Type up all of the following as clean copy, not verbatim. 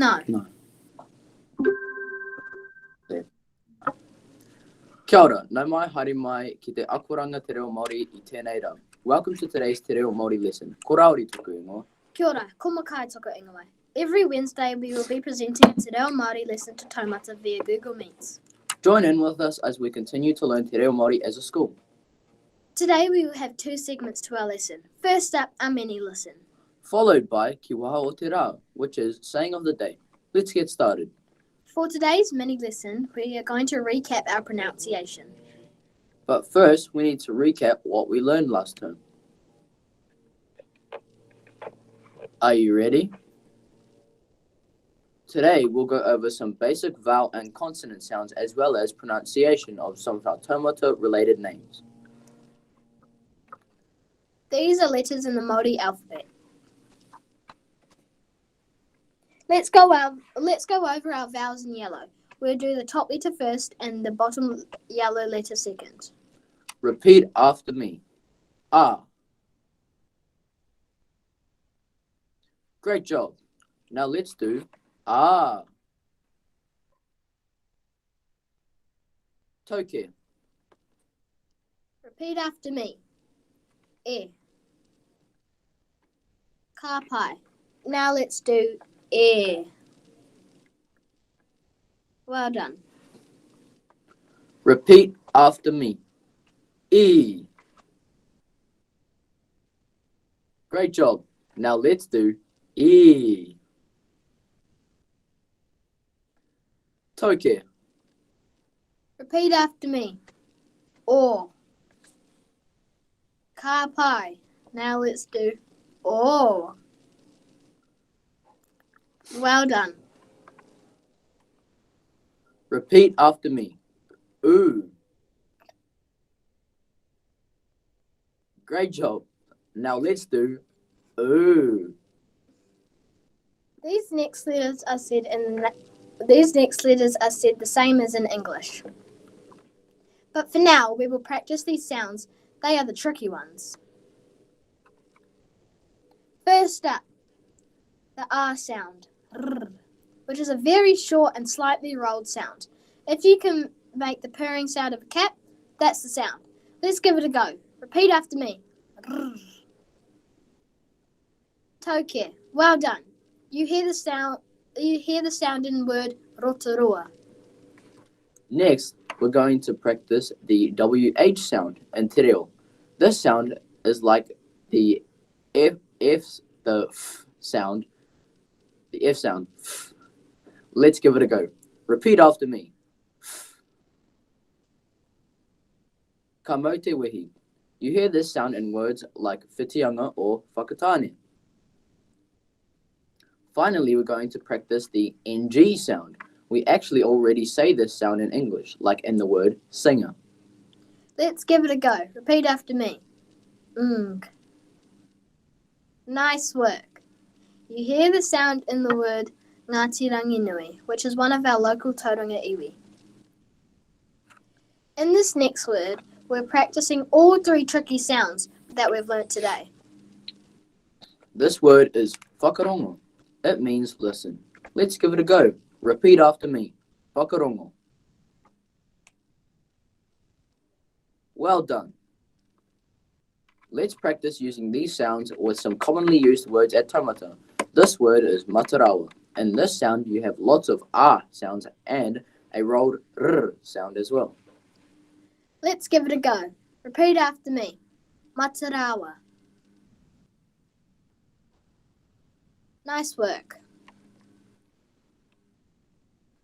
No. No. Kia ora, nau mai haere mai ki te Whakaronga te reo Māori I tēnei rau. Welcome to today's te reo Māori lesson. Ko Raori tuku ingoa. Kia ora, ko makai toko ingoa. Every Wednesday we will be presenting a te reo Māori lesson to taumata via Google Meets. Join in with us as we continue to learn te reo Māori as a school. Today we will have two segments to our lesson. First up, our mini listen. Followed by Ki waha o te rā, which is saying of the day. Let's get started. For today's mini lesson, we are going to recap our pronunciation. But first, we need to recap what we learned last term. Are you ready? Today, we'll go over some basic vowel and consonant sounds as well as pronunciation of some of our taumata-related names. These are letters in the Māori alphabet. Let's go over our vowels in yellow. We'll do the top letter first and the bottom yellow letter second. Repeat after me. Ah. Great job. Now let's do ah. Toke. Repeat after me. E. Kapai. Now let's do e. Well done. Repeat after me. E. Great job. Now let's do E. Toke. Repeat after me. O. Kapai. Now let's do O. Well done. Repeat after me. Oo. Great job. Now let's do oo. These next letters are said the same as in English. But for now, we will practice these sounds. They are the tricky ones. First up, the R sound, which is a very short and slightly rolled sound. If you can make the purring sound of a cat, that's the sound. Let's give it a go. Repeat after me. Toke. Well done. You hear the sound in the word rotorua. Next, we're going to practice the WH sound in te reo. This sound is like the F sound. The F sound. Let's give it a go. Repeat after me. Ka mau te wehi. You hear this sound in words like whitianga or whakatane. Finally, we're going to practice the NG sound. We actually already say this sound in English, like in the word singer. Let's give it a go. Repeat after me. Nice work. You hear the sound in the word Ngāti Ranginui, which is one of our local tauranga iwi. In this next word, we're practicing all three tricky sounds that we've learnt today. This word is Whakaronga. It means listen. Let's give it a go. Repeat after me. Whakaronga. Well done. Let's practice using these sounds with some commonly used words at taumata. This word is matarawa. In this sound, you have lots of ah sounds and a rolled r sound as well. Let's give it a go. Repeat after me. Matarawa. Nice work.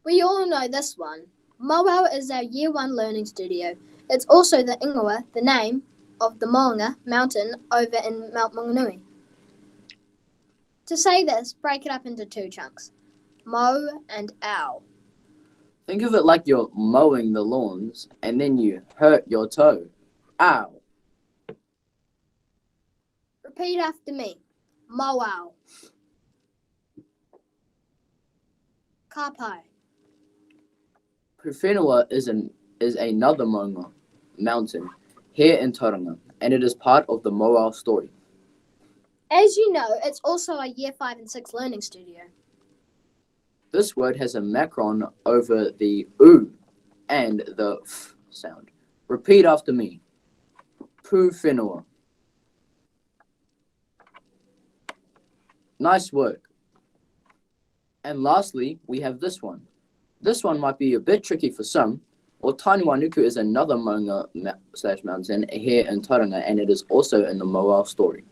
We all know this one. Mowau is our Year 1 learning studio. It's also the ingoa, the name of the Moanga mountain over in Mount Maunganui. To say this, break it up into two chunks. Mo and ow. Think of it like you're mowing the lawns and then you hurt your toe. Ow. Repeat after me. Mowau. Kapai. Profenua is another Moanga mountain here in Tauranga, and it is part of the Mowau story. As you know, it's also a Year 5 and 6 learning studio. This word has a macron over the oo and the f sound. Repeat after me. Profenua. Nice work. And lastly, we have this one. This one might be a bit tricky for some. Taiwaku is another maunga slash mountain here in Tauranga, and it is also in the Moa story.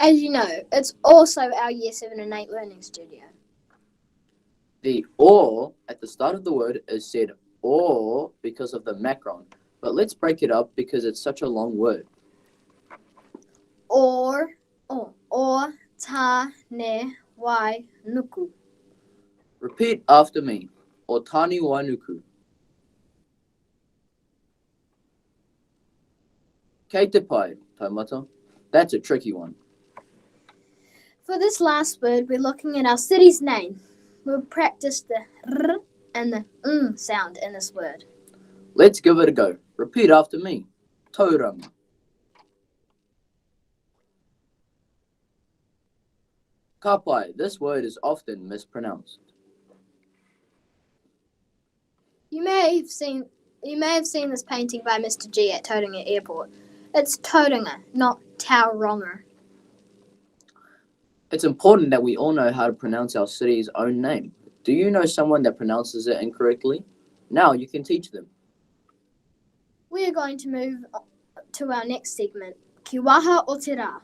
As you know, it's also our Year 7 and 8 learning studio. The or at the start of the word is said or because of the macron, but let's break it up because it's such a long word. Or, ta, ne, wai, nuku. Repeat after me. O tani wanuku. Kei te pai, taumata. That's a tricky one. For this last word, we're looking at our city's name. We'll practice the r and the sound in this word. Let's give it a go. Repeat after me. Tauranga. Ka pai, this word is often mispronounced. You may have seen this painting by Mr. G at Tauranga Airport. It's Tauranga, not Tauranga. It's important that we all know how to pronounce our city's own name. Do you know someone that pronounces it incorrectly? Now you can teach them. We are going to move to our next segment, Ki waha o te rā.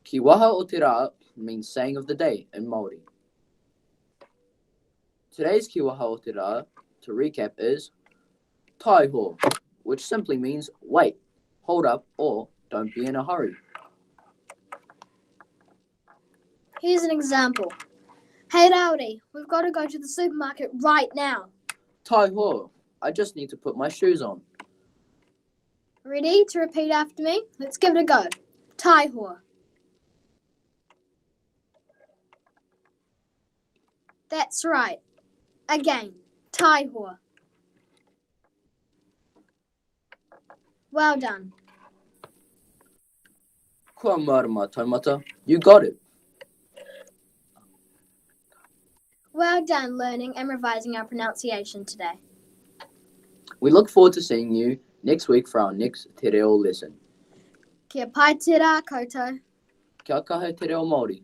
Ki waha o te rā means saying of the day in Māori. Today's ki waha o te rā, to recap, is taiho, which simply means wait, hold up, or don't be in a hurry. Here's an example. Hey Rowdy, we've got to go to the supermarket right now. Taiho, I just need to put my shoes on. Ready to repeat after me? Let's give it a go. Taiho. That's right. Again, taiho. Well done. Kua marama, taumata. You got it. Well done learning and revising our pronunciation today. We look forward to seeing you next week for our next te reo lesson. Kia pai te rā koutou. Kia kahe te reo Māori.